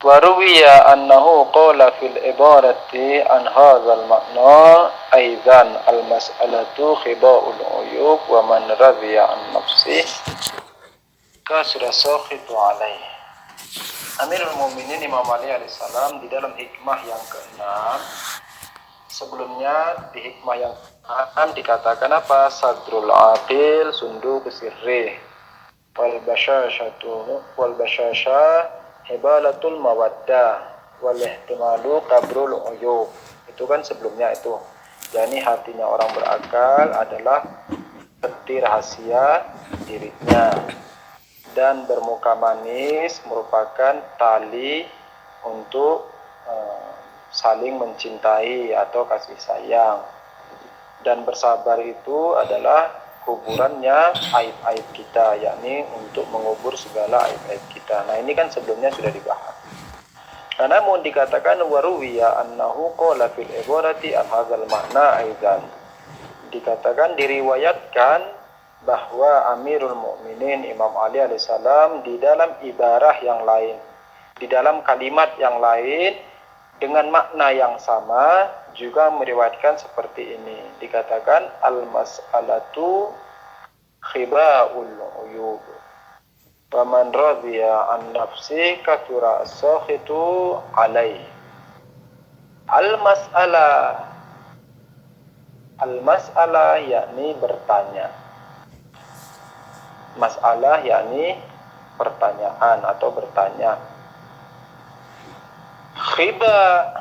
Waruwiya annahu qala fil ibarati an hadzal makna aidan al mas'alatu khiba'ul uyub wa man radhiya an nafsih kasra sakhitu alaih. Amirul Mukminin Imam Ali alaihissalam di dalam hikmah yang keenam, sebelumnya di hikmah yang keenam dikatakan apa? Sadrul aqil sundu kesirrih wal basyasha hibalatul mawaddah wal ihtimalu qabrul uyub. Itu kan sebelumnya itu. Yani hatinya orang berakal adalah peti rahasia dirinya, dan bermuka manis merupakan tali untuk saling mencintai atau kasih sayang, dan bersabar itu adalah kuburannya aib-aib kita, yakni untuk mengubur segala aib-aib kita. Nah, ini kan sebelumnya sudah dibahas. Nah, namun dikatakan waruwiya annahu qala fil ibarati an hadzal makna aidan. Dikatakan diriwayatkan bahwa Amirul Mukminin Imam Ali alaihissalam di dalam ibarah yang lain, di dalam kalimat yang lain dengan makna yang sama juga meriwayatkan seperti ini. Dikatakan al-mas'alatu khiba'ul uyub wa man radhiya an nafsi kathura as-sakhitu alaih. Al-mas'alah yakni bertanya. Masalah yakni pertanyaan atau bertanya. Khiba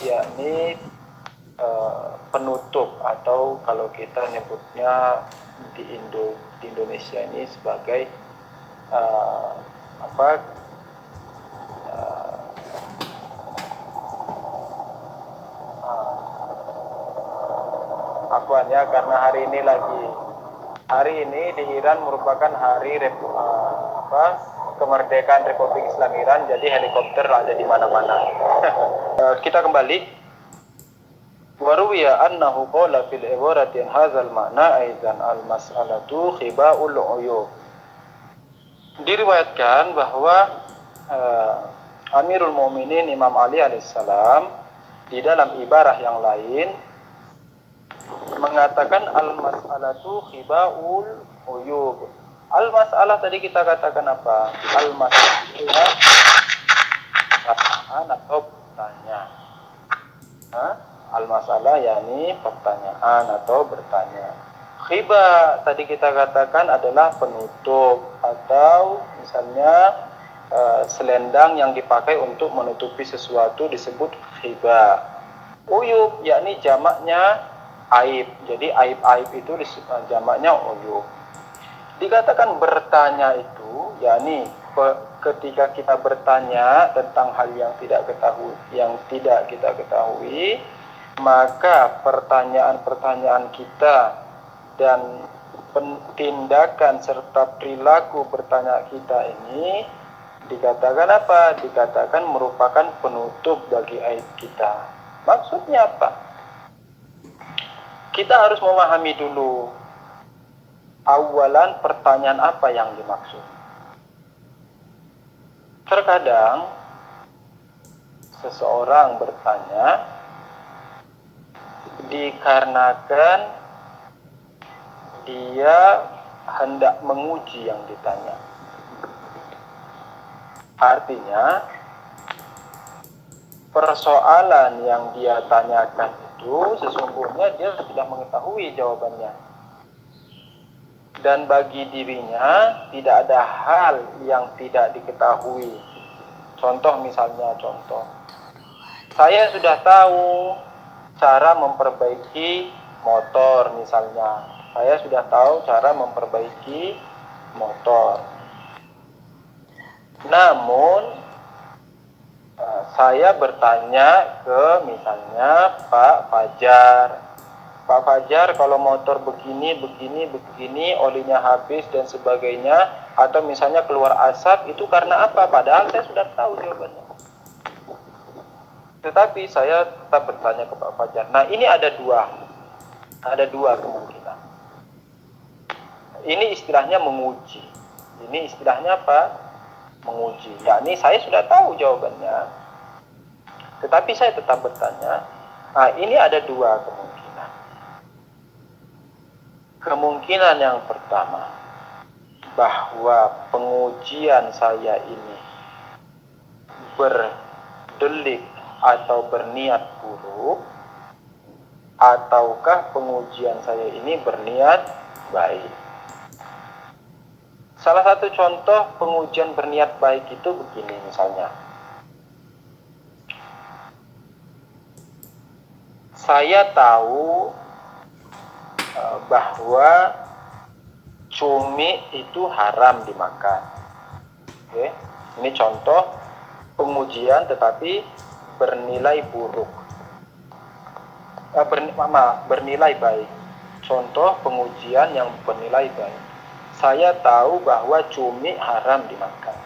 yakni penutup, atau kalau kita nyebutnya di Indonesia ini sebagai karena hari ini di Iran merupakan hari kemerdekaan Republik Islam Iran, jadi helikopter ada di mana-mana. Kita kembali. Waruwiya annahu qala fil ibarati an hadzal ma'na aidan al mas'alatu khiba'ul uyub. Diriwayatkan bahwa Amirul Mukminin Imam Ali alaihissalam di dalam ibarah yang lain mengatakan al-mas'alatu khiba'ul uyub. Al-mas'alah tadi kita katakan apa? Al-mas'alah pertanyaan atau bertanya. Al-mas'alah yakni pertanyaan atau bertanya. Khiba tadi kita katakan adalah penutup, atau misalnya selendang yang dipakai untuk menutupi sesuatu disebut khiba. Uyub yakni jamaknya aib. Jadi aib-aib itu jamaknya uyub. Dikatakan bertanya itu yakni ketika kita bertanya tentang hal yang tidak kita ketahui, maka pertanyaan-pertanyaan kita dan tindakan serta perilaku bertanya kita ini dikatakan apa? Dikatakan merupakan penutup bagi aib kita. Maksudnya apa? Kita harus memahami dulu awalan pertanyaan apa yang dimaksud. Terkadang seseorang bertanya dikarenakan dia hendak menguji yang ditanya. Artinya persoalan yang dia tanyakan itu sesungguhnya dia sudah mengetahui jawabannya, dan bagi dirinya tidak ada hal yang tidak diketahui. Contoh, saya sudah tahu cara memperbaiki motor misalnya. Saya sudah tahu cara memperbaiki motor. Namun saya bertanya ke misalnya Pak Fajar, kalau motor begini, olinya habis dan sebagainya, atau misalnya keluar asap, itu karena apa? Padahal saya sudah tahu jawabannya. Tetapi saya tetap bertanya ke Pak Fajar. Nah, ini ada dua kemungkinan. Ini istilahnya menguji. Ini istilahnya apa? menguji. Yakni saya sudah tahu jawabannya, tetapi saya tetap bertanya. Nah, ini ada dua kemungkinan. Kemungkinan yang pertama, bahwa pengujian saya ini berdelik atau berniat buruk, ataukah pengujian saya ini berniat baik. Salah satu contoh pengujian berniat baik itu begini misalnya. Saya tahu bahwa cumi itu haram dimakan. Oke, ini contoh pengujian tetapi bernilai buruk. Bernilai baik. Contoh pengujian yang bernilai baik. Saya tahu bahwa cumi haram dimakan.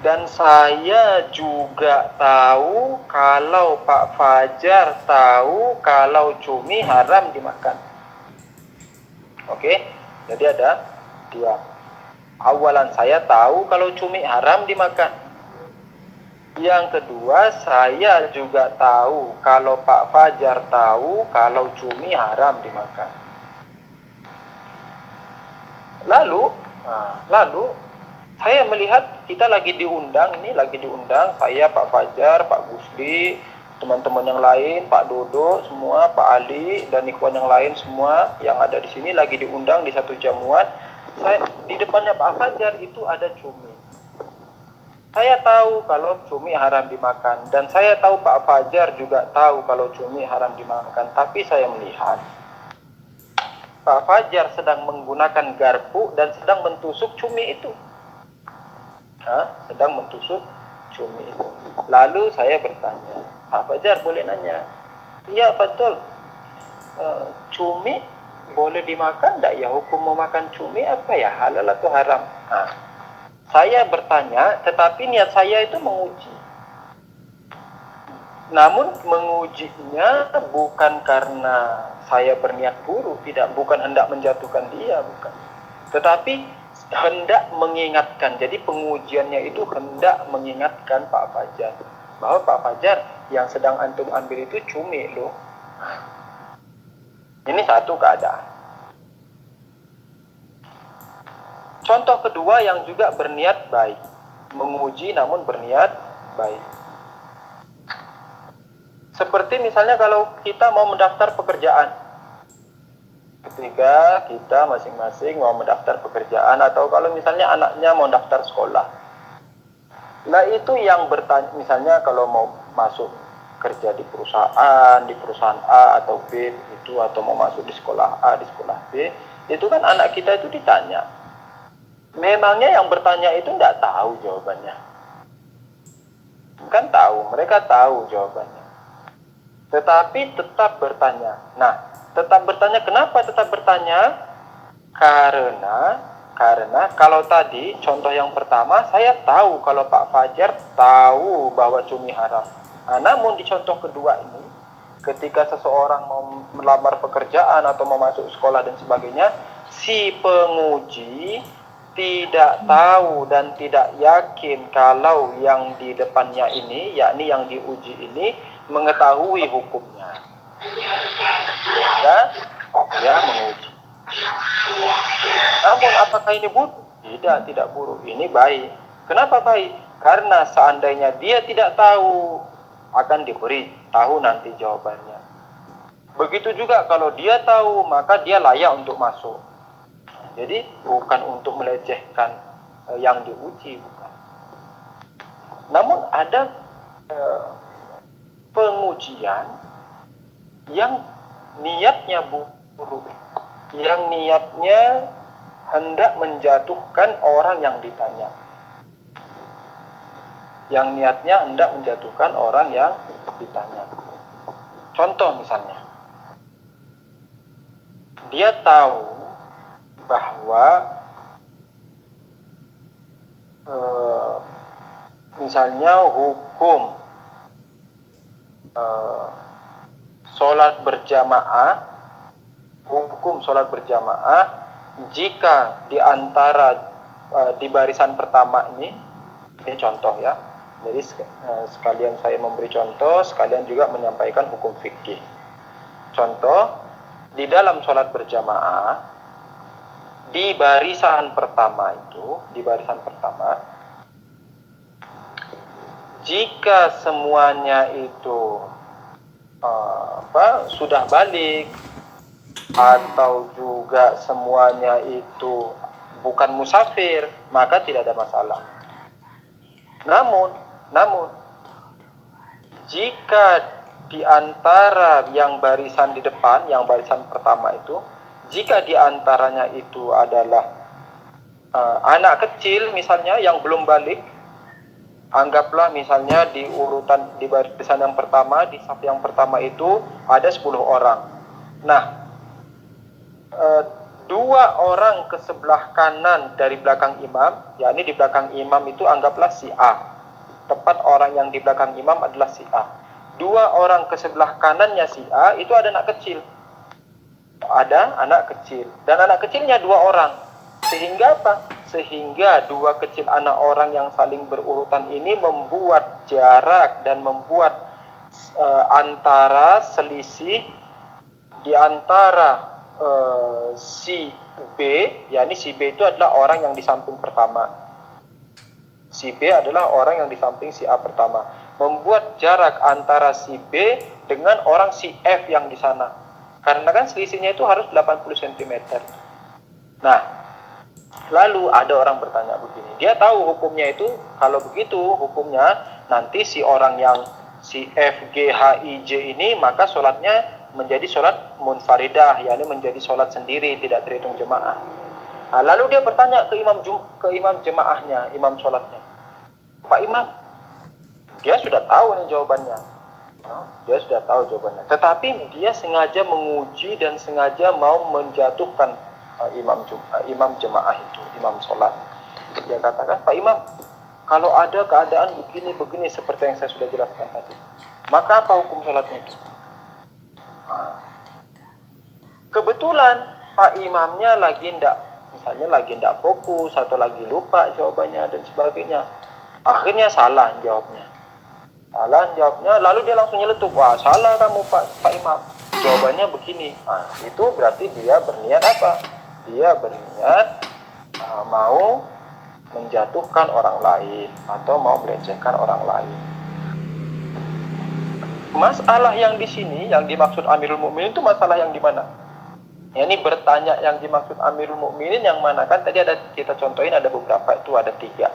Dan saya juga tahu kalau Pak Fajar tahu kalau cumi haram dimakan. Oke, jadi ada dua. Awalan, saya tahu kalau cumi haram dimakan. Yang kedua, saya juga tahu kalau Pak Fajar tahu kalau cumi haram dimakan. Lalu saya melihat kita lagi diundang, saya, Pak Fajar, Pak Gusdi, teman-teman yang lain, Pak Dodo, semua, Pak Ali, dan ikhwan yang lain semua yang ada di sini lagi diundang di satu jamuan. Di depannya Pak Fajar itu ada cumi. Saya tahu kalau cumi haram dimakan, dan saya tahu Pak Fajar juga tahu kalau cumi haram dimakan, tapi saya melihat Pak Fajar sedang menggunakan garpu dan sedang mentusuk cumi itu. Sedang mentusuk cumi itu. Lalu saya bertanya, Pak Fajar boleh nanya? Iya betul. Cumi boleh dimakan enggak ya? Hukum memakan cumi apa ya? Halal atau haram? Saya bertanya, tetapi niat saya itu menguji. Namun mengujinya bukan karena saya berniat buruk, bukan hendak menjatuhkan dia, bukan. Tetapi hendak mengingatkan. Jadi pengujiannya itu hendak mengingatkan Pak Fajar bahwa Pak Fajar yang sedang antum ambil itu cumi loh. Ini satu keadaan. Contoh kedua yang juga berniat baik, menguji namun berniat baik. Seperti misalnya kalau kita mau mendaftar pekerjaan, ketika kita masing-masing mau mendaftar pekerjaan, atau kalau misalnya anaknya mau daftar sekolah. Nah itu yang bertanya, misalnya kalau mau masuk kerja di perusahaan A atau B itu, atau mau masuk di sekolah A, di sekolah B, itu kan anak kita itu ditanya. Memangnya yang bertanya itu tidak tahu jawabannya? Kan tahu, mereka tahu jawabannya. Tetapi tetap bertanya. Nah, tetap bertanya, kenapa tetap bertanya? Karena kalau tadi contoh yang pertama, saya tahu kalau Pak Fajar tahu bahwa cumi haram. Namun di contoh kedua ini, ketika seseorang mau melamar pekerjaan atau mau masuk sekolah dan sebagainya, si penguji tidak tahu dan tidak yakin kalau yang di depannya ini, yakni yang diuji ini, mengetahui hukumnya. Ya menguji. Namun apakah ini buruk? Tidak buruk. Ini baik. Kenapa baik? Karena seandainya dia tidak tahu, akan diberi tahu nanti jawabannya. Begitu juga kalau dia tahu, maka dia layak untuk masuk. Jadi bukan untuk melecehkan yang diuji, bukan. Namun ada pengujian yang niatnya buruk, yang niatnya hendak menjatuhkan orang yang ditanya, yang niatnya hendak menjatuhkan orang yang ditanya. Contoh misalnya, dia tahu bahwa misalnya hukum sholat berjamaah, jika di antara di barisan pertama ini contoh ya. Jadi sekalian saya memberi contoh, sekalian juga menyampaikan hukum fikih. Contoh, di dalam sholat berjamaah, di barisan pertama, jika semuanya itu sudah balik, atau juga semuanya itu bukan musafir, maka tidak ada masalah. Namun jika di antara yang barisan di depan, yang barisan pertama itu, jika di antaranya itu adalah anak kecil misalnya yang belum balik, anggaplah misalnya di barisan yang pertama, di saf yang pertama itu ada 10 orang. Nah, 2 orang ke sebelah kanan dari belakang imam, yakni di belakang imam itu anggaplah si A. Tepat orang yang di belakang imam adalah si A. 2 orang ke sebelah kanannya si A itu ada anak kecil. Dan anak kecilnya 2 orang. Sehingga apa? Sehingga 2 kecil anak orang yang saling berurutan ini membuat jarak dan membuat antara selisih di antara si B, yakni si B itu adalah orang yang di samping pertama. Si B adalah orang yang di samping si A pertama. Membuat jarak antara si B dengan orang si F yang di sana. Karena kan selisihnya itu harus 80 cm. Nah, lalu ada orang bertanya begini. Dia tahu hukumnya itu, kalau begitu hukumnya nanti si orang yang si F, G, H, I, J ini maka sholatnya menjadi sholat munfaridah, yakni menjadi sholat sendiri, tidak terhitung jemaah. Nah, lalu dia bertanya ke imam jemaahnya, imam sholatnya, Pak Imam, dia sudah tahu nih jawabannya. Tetapi dia sengaja menguji dan sengaja mau menjatuhkan imam jemaah itu, imam sholat. Dia katakan, Pak Imam, kalau ada keadaan begini seperti yang saya sudah jelaskan tadi, maka apa hukum sholatnya itu? Kebetulan Pak Imamnya lagi tidak fokus atau lagi lupa jawabannya dan sebagainya. Akhirnya salah jawabnya. Lalu dia langsung nyeletuk, wah salah kamu Pak Imam, jawabannya begini. Itu berarti dia berniat apa? Dia berniat mau menjatuhkan orang lain atau mau melecehkan orang lain. Masalah yang di sini yang dimaksud Amirul Mukminin itu masalah yang di mana? Ini bertanya yang dimaksud Amirul Mukminin yang mana? Kan tadi ada kita contohin ada beberapa, itu ada 3.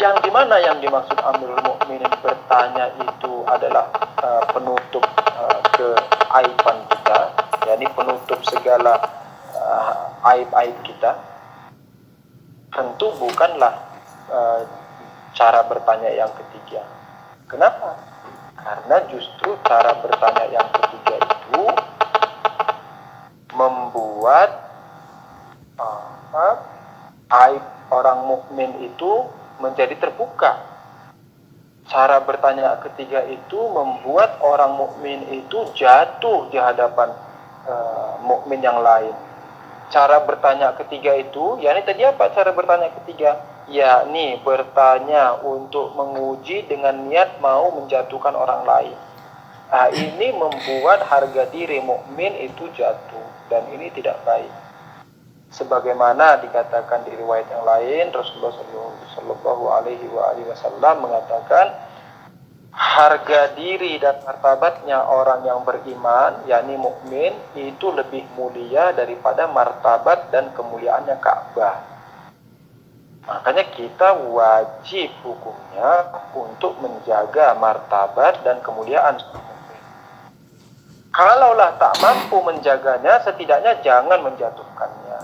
Yang dimana yang dimaksud Amirul Mukminin bertanya itu adalah penutup keaiban kita, yakni penutup segala aib-aib kita. Tentu bukanlah cara bertanya yang ketiga. Kenapa? Karena justru cara bertanya yang ketiga itu membuat aib orang mukmin itu menjadi terbuka. Cara bertanya ketiga itu membuat orang mukmin itu jatuh di hadapan mukmin yang lain. Cara bertanya ketiga itu, yakni tadi apa cara bertanya ketiga? Yakni bertanya untuk menguji dengan niat mau menjatuhkan orang lain. Ini membuat harga diri mukmin itu jatuh dan ini tidak baik. Sebagaimana dikatakan di riwayat yang lain, Rasulullah Shallallahu Alaihi Wasallam mengatakan harga diri dan martabatnya orang yang beriman, yakni mukmin, itu lebih mulia daripada martabat dan kemuliaannya Ka'bah. Makanya kita wajib hukumnya untuk menjaga martabat dan kemuliaan mukmin. Kalaulah tak mampu menjaganya, setidaknya jangan menjatuhkannya.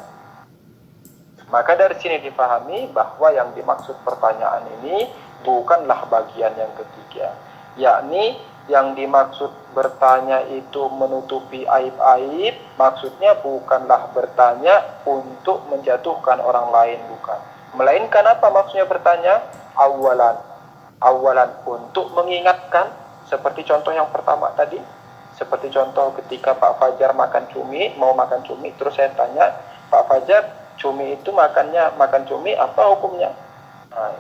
Maka dari sini dipahami bahwa yang dimaksud pertanyaan ini bukanlah bagian yang ketiga, yakni yang dimaksud bertanya itu menutupi aib-aib, maksudnya bukanlah bertanya untuk menjatuhkan orang lain, bukan. Melainkan apa maksudnya bertanya? Awalan untuk mengingatkan, seperti contoh yang pertama tadi, seperti contoh ketika Pak Fajar mau makan cumi, terus saya tanya, Pak Fajar, cumi itu makan cumi apa hukumnya? Nah,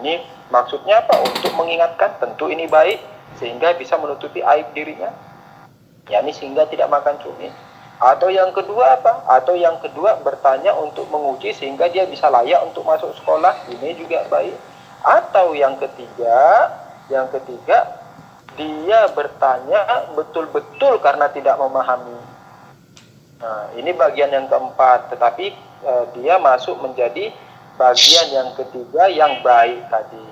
ini maksudnya apa? Untuk mengingatkan tentu ini baik sehingga bisa menutupi aib dirinya. Yani sehingga tidak makan cumi. Atau yang kedua apa? Atau yang kedua bertanya untuk menguji sehingga dia bisa layak untuk masuk sekolah. Ini juga baik. Atau yang ketiga dia bertanya betul-betul karena tidak memahami. Nah, ini bagian yang keempat. Tetapi dia masuk menjadi bagian yang ketiga yang baik tadi.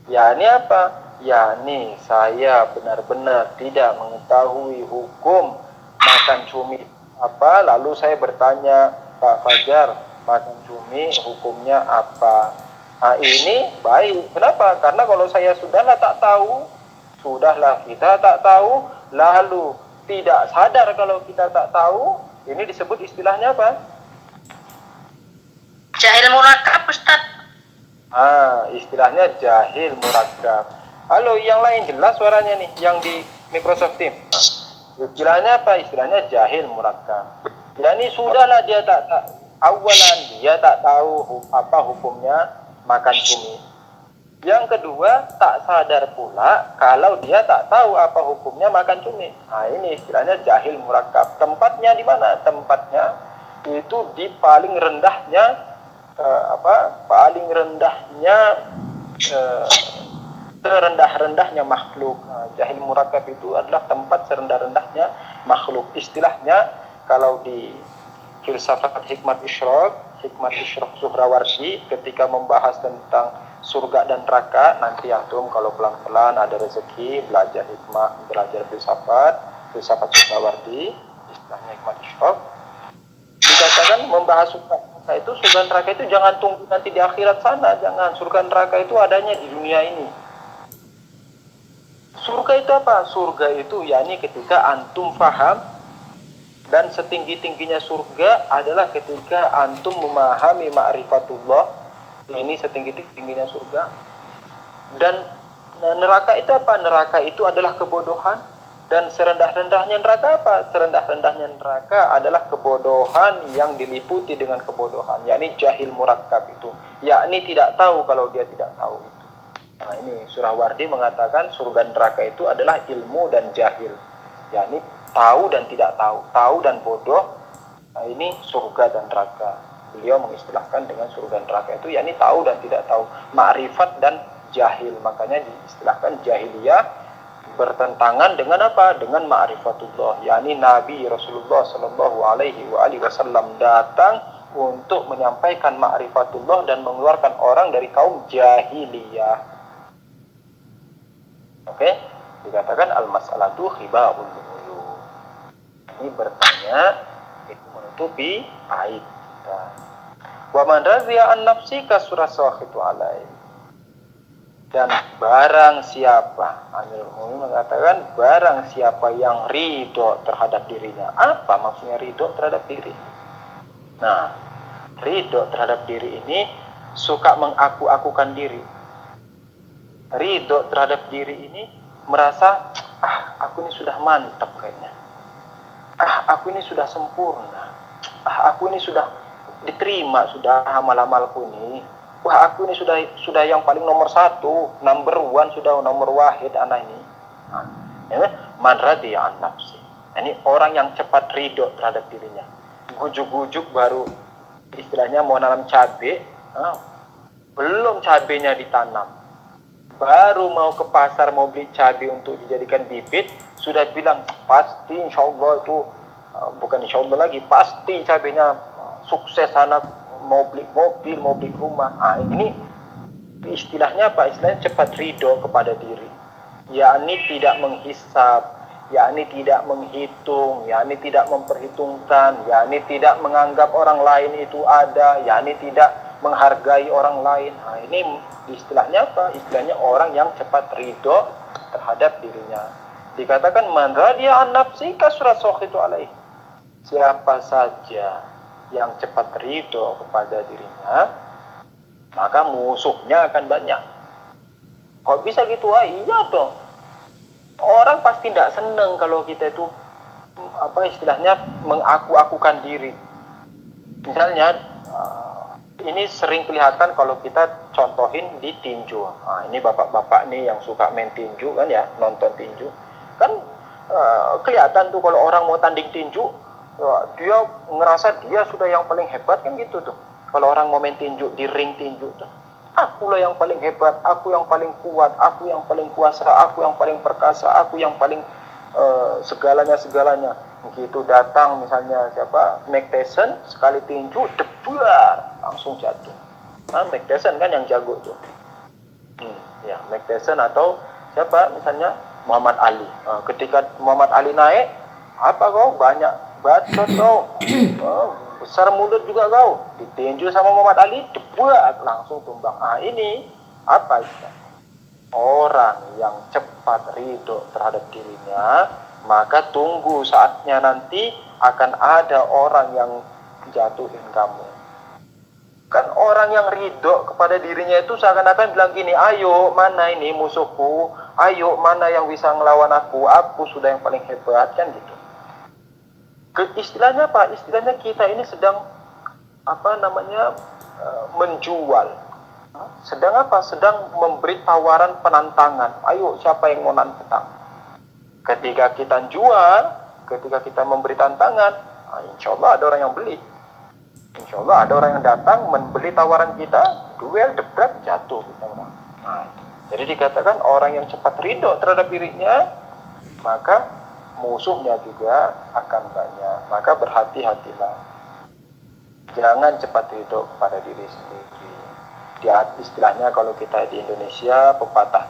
Ya ini apa? Ya ini saya benar-benar tidak mengetahui hukum makan cumi apa, lalu saya bertanya, Pak Fajar, makan cumi hukumnya apa? Nah, ini baik. Kenapa? Karena kalau saya sudahlah kita tak tahu, lalu tidak sadar kalau kita tak tahu, ini disebut istilahnya apa? Jahil murakab, Ustaz. Istilahnya jahil murakab. Halo, yang lain jelas suaranya nih, yang di Microsoft Teams. Istilahnya apa? Istilahnya jahil murakab. Yani sudahlah dia awalan dia tak tahu apa hukumnya makan cumi. Yang kedua, tak sadar pula kalau dia tak tahu apa hukumnya makan cumi. Nah, ini istilahnya jahil murakab. Tempatnya di mana? Tempatnya itu di paling rendahnya serendah-rendahnya makhluk. Jahil murakab itu adalah tempat serendah-rendahnya makhluk. Istilahnya kalau di filsafat hikmat isyraq Suhrawardi ketika membahas tentang surga dan neraka, nanti antum kalau pelan-pelan ada rezeki belajar hikmah, belajar filsafat Suhrawardi, istilahnya hikmat isyraq, dikatakan membahas surga neraka itu jangan tunggu nanti di akhirat sana, jangan. Surga neraka itu adanya di dunia ini. Surga itu apa? Surga itu yakni ketika antum faham, dan setinggi-tingginya surga adalah ketika antum memahami ma'rifatullah. Ini setinggi-tingginya surga. Dan neraka itu apa? Neraka itu adalah kebodohan. Dan serendah-rendahnya neraka apa? Serendah-rendahnya neraka adalah kebodohan yang diliputi dengan kebodohan, yakni jahil murakab itu, yakni tidak tahu kalau dia tidak tahu. Nah, ini Suhrawardi mengatakan surga neraka itu adalah ilmu dan jahil, yakni tahu dan tidak tahu dan bodoh. Nah, ini surga dan neraka. Beliau mengistilahkan dengan surga neraka itu yakni tahu dan tidak tahu, ma'rifat dan jahil. Makanya diistilahkan jahiliyah bertentangan dengan apa? Dengan ma'rifatullah, yakni Nabi Rasulullah Shallallahu Alaihi Wasallam datang untuk menyampaikan ma'rifatullah dan mengeluarkan orang dari kaum jahiliyah. Oke, dikatakan al-mas'alatu khibaul ghuyub. Ini bertanya itu menutupi aib kita. Wa man radhiya an nafsika surasakhitu alaihi. Dan barang siapa, Amirul Mukminin mengatakan barang siapa yang ridho terhadap dirinya. Apa maksudnya ridho terhadap diri? Nah, ridho terhadap diri ini suka mengaku-akukan diri. Ridho terhadap diri ini merasa, aku ini sudah mantap kayaknya. Aku ini sudah sempurna. Aku ini sudah diterima, sudah amal-amalku ini. Wah, aku ini sudah yang paling nomor 1, number 1, sudah nomor wahid anak ini. Man radiya an nafsi. Ini orang yang cepat ridho terhadap dirinya. Gujuk-gujuk baru istilahnya mau nanam cabai, belum cabainya ditanam. Baru mau ke pasar mau beli cabai untuk dijadikan bibit, sudah bilang pasti insya Allah itu, bukan insya Allah lagi, pasti cabainya sukses, anak mau beli mobil, mau beli rumah. Ini istilahnya apa? Istilahnya cepat ridho kepada diri, yakni tidak menghisap, yakni tidak menghitung, yakni tidak memperhitungkan, yakni tidak menganggap orang lain itu ada, yakni tidak menghargai orang lain. Ini istilahnya apa? Istilahnya orang yang cepat ridho terhadap dirinya. Dikatakan man radiya an nafsi kasrasakhitu alaih. Siapa saja yang cepat ridho kepada dirinya, maka musuhnya akan banyak. Kok bisa gitu? Iya dong. Orang pasti tidak senang kalau kita itu istilahnya mengaku-akukan diri. Misalnya ini sering kelihatan kalau kita contohin di tinju. Nah, ini bapak-bapak nih yang suka main tinju kan ya, nonton tinju. Kan kelihatan tuh kalau orang mau tanding tinju, dia ngerasa dia sudah yang paling hebat kan gitu tuh. Kalau orang mau main tinju di ring tinju tuh, akulah yang paling hebat, aku yang paling kuat, aku yang paling kuasa, aku yang paling perkasa, aku yang paling segalanya. Begitu datang misalnya siapa Mike Tyson, sekali tinju debuar langsung jatuh. Mike Tyson kan yang jago tuh. Ya Mike Tyson atau siapa misalnya Muhammad Ali. Ketika Muhammad Ali naik, apa kau banyak bacot kau, besar mulut juga kau, ditinju sama Muhammad Ali debuar langsung tumbang. Ini apa itu? Orang yang cepat ridho terhadap dirinya, maka tunggu saatnya nanti akan ada orang yang jatuhin kamu. Kan orang yang ridho kepada dirinya itu seakan-akan bilang gini, ayo mana ini musuhku, ayo mana yang bisa ngelawan aku sudah yang paling hebat, kan gitu. Istilahnya apa? Istilahnya kita ini sedang menjual. Sedang apa? Sedang memberi tawaran penantangan. Ayo siapa yang mau nantang? Ketika kita jual, ketika kita memberi tantangan, insya Allah ada orang yang beli. Insya Allah ada orang yang datang membeli tawaran kita, duel, debat, jatuh. Jadi dikatakan orang yang cepat ridho terhadap dirinya, maka musuhnya juga akan banyak. Maka berhati-hatilah. Jangan cepat ridho kepada diri sendiri. Istilahnya kalau kita di Indonesia, pepatah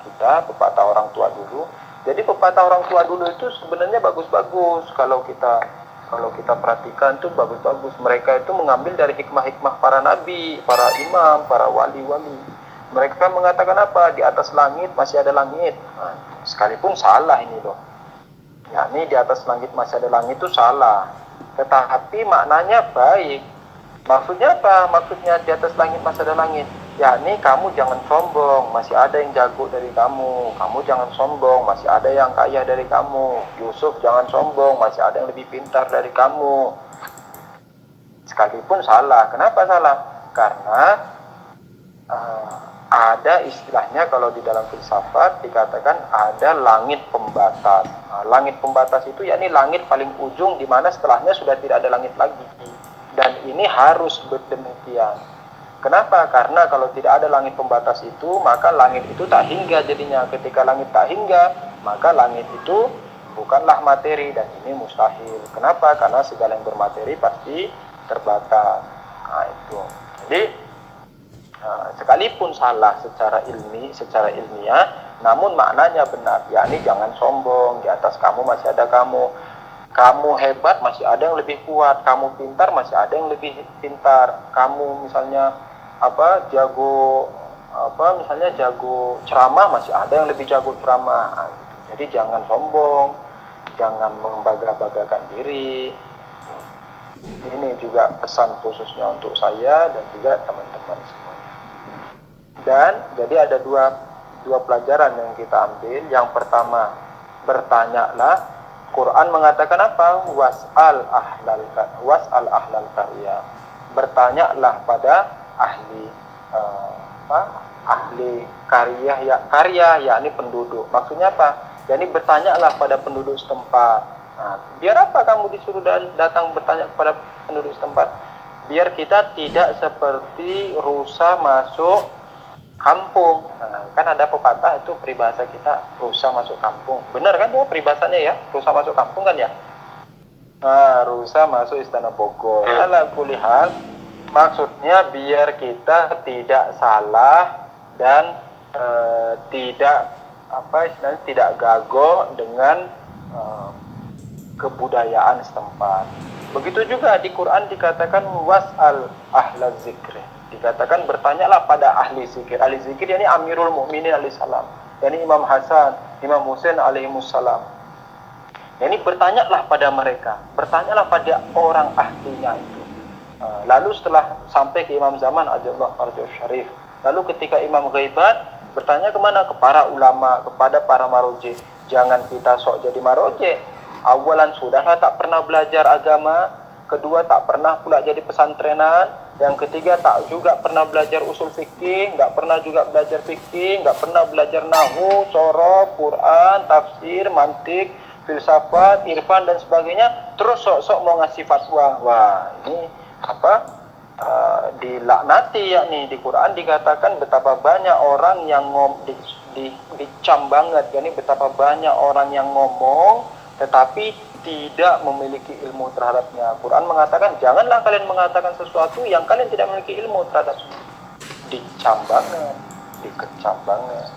orang tua dulu. Jadi pepatah orang tua dulu itu sebenarnya bagus-bagus. Kalau kita perhatikan tuh bagus-bagus. Mereka itu mengambil dari hikmah-hikmah para nabi, para imam, para wali-wali. Mereka mengatakan apa? Di atas langit masih ada langit. Sekalipun salah ini loh. Ya, ini di atas langit masih ada langit itu salah. Tetapi maknanya baik. Maksudnya apa? Maksudnya di atas langit masih ada langit. Ya, ini kamu jangan sombong, masih ada yang jago dari kamu. Kamu jangan sombong, masih ada yang kaya dari kamu. Yusuf jangan sombong, masih ada yang lebih pintar dari kamu. Sekalipun salah. Kenapa salah? Karena ada istilahnya kalau di dalam filsafat dikatakan ada langit pembatas. Langit pembatas itu yakni langit paling ujung di mana setelahnya sudah tidak ada langit lagi. Dan ini harus berdemikian. Kenapa? Karena kalau tidak ada langit pembatas itu, maka langit itu tak hingga jadinya. Ketika langit tak hingga, maka langit itu bukanlah materi dan ini mustahil. Kenapa? Karena segala yang bermateri pasti terbatas. Itu. Jadi sekalipun salah secara ilmiah, namun maknanya benar. Yakni jangan sombong, di atas kamu masih ada kamu. Kamu hebat, masih ada yang lebih kuat. Kamu pintar, masih ada yang lebih pintar. Kamu misalnya jago ceramah, masih ada yang lebih jago ceramah. Jadi jangan sombong, jangan membangga-banggakan diri. Ini juga pesan khususnya untuk saya dan juga teman-teman semuanya. Dan jadi ada dua pelajaran yang kita ambil. Yang pertama, bertanyalah. Quran mengatakan apa? Was'al ahlal karya. Bertanyalah pada ahli karya yakni penduduk. Maksudnya apa? Jadi bertanyalah pada penduduk setempat. Biar apa kamu disuruh datang bertanya kepada penduduk setempat? Biar kita tidak seperti rusa masuk kampung. Kan ada pepatah itu peribahasa kita, rusa masuk kampung. Benar kan tuh peribahasanya ya? Rusa masuk kampung kan ya? Rusa masuk istana Bogor. Ala kulli hal, maksudnya biar kita tidak salah dan tidak gagal dengan kebudayaan setempat. Begitu juga di Quran dikatakan was'al ahlaz zikri. Dikatakan bertanyalah pada ahli zikir. Ahli zikir yakni Amirul Mukminin alaihi salam, yakni Imam Hasan, Imam Husain alaihimussalam. Yani bertanyalah pada mereka, bertanyalah pada orang ahlinya itu. Lalu setelah sampai ke Imam Zaman Ajallah Farjah Syarif, lalu ketika Imam Ghaibat bertanya kemana? Ke para ulama, kepada para maroji. Jangan kita sok jadi maroji. Awalan sudah tak pernah belajar agama. kedua tak pernah pula jadi pesantrenan, yang ketiga tak juga pernah belajar usul fikih, nggak pernah juga belajar fikih, nggak pernah belajar nahu, sorof, Quran, tafsir, mantik, filsafat, irfan dan sebagainya, terus sok-sok mau ngasih fatwa. Wah, ini apa? Dilaknati, yakni di Quran dikatakan betapa banyak orang yang dicam banget, yakni betapa banyak orang yang ngomong tetapi tidak memiliki ilmu terhadapnya. Quran mengatakan janganlah kalian mengatakan sesuatu yang kalian tidak memiliki ilmu terhadapnya. Dicam banget, dikecam banget.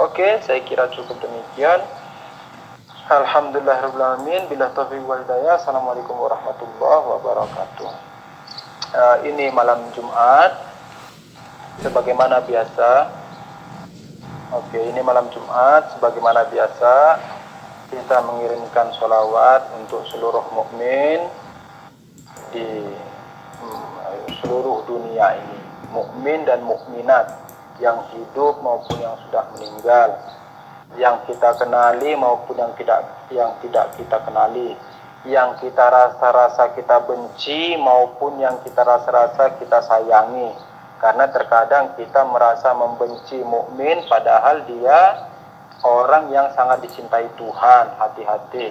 Oke, saya kira cukup demikian. Alhamdulillahirabbil alamin, bila taufiq wal hidayah. Assalamualaikum warahmatullahi wabarakatuh. Ini malam Jumat sebagaimana biasa. Oke, ini malam Jumat sebagaimana biasa kita mengirimkan sholawat untuk seluruh mukmin di seluruh dunia ini, mukmin dan mukminat yang hidup maupun yang sudah meninggal, yang kita kenali maupun yang tidak kita kenali, yang kita rasa-rasa kita benci maupun yang kita rasa-rasa kita sayangi. Karena terkadang kita merasa membenci mukmin padahal dia orang yang sangat dicintai Tuhan. Hati-hati.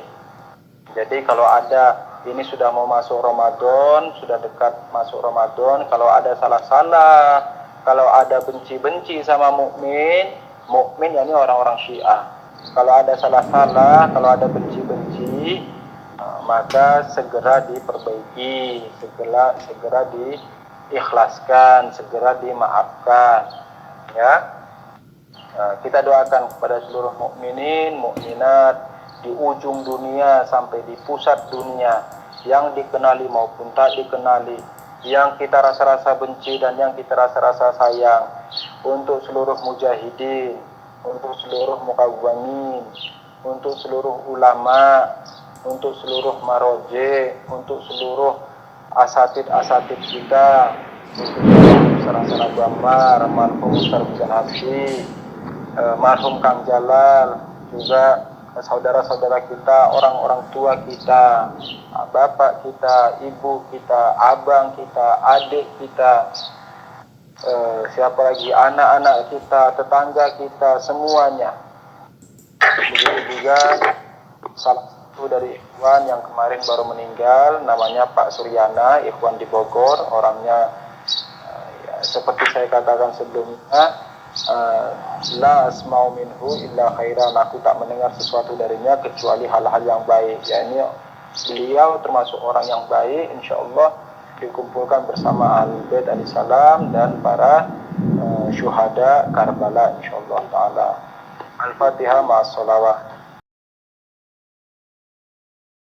Jadi kalau ada, ini sudah mau masuk Ramadan, sudah dekat masuk Ramadan, kalau ada salah-salah, kalau ada benci-benci sama mukmin yakni orang-orang Syiah. Kalau ada salah-salah, kalau ada benci-benci, maka segera diperbaiki, segera diikhlaskan, segera dimaafkan, ya. Kita doakan kepada seluruh mukminin, mukminat di ujung dunia sampai di pusat dunia, yang dikenali maupun tak dikenali, yang kita rasa-rasa benci dan yang kita rasa-rasa sayang, untuk seluruh mujahidin, untuk seluruh mukawwamin, untuk seluruh ulama, untuk seluruh maroje, untuk seluruh asatid kita, untuk Sarasara Bamar, marhum Ustaz Bujang Habsi, marhum Kang Jalal, juga saudara-saudara kita, orang-orang tua kita, bapak kita, ibu kita, abang kita, adik kita, siapa lagi, anak-anak kita, tetangga kita, semuanya. Begitu juga salah satu dari ikhwan yang kemarin baru meninggal, namanya Pak Suryana, ikhwan di Bogor. Orangnya ya, seperti saya katakan sebelumnya, la asma'u minhu illa khairan, aku tak mendengar sesuatu darinya kecuali hal-hal yang baik. Ya, ini beliau termasuk orang yang baik, insyaallah dikumpulkan bersama Ahlul Bait alaihissalam dan para syuhada Karbala insyaallah taala. Al-Fatihah ma'as sholawat.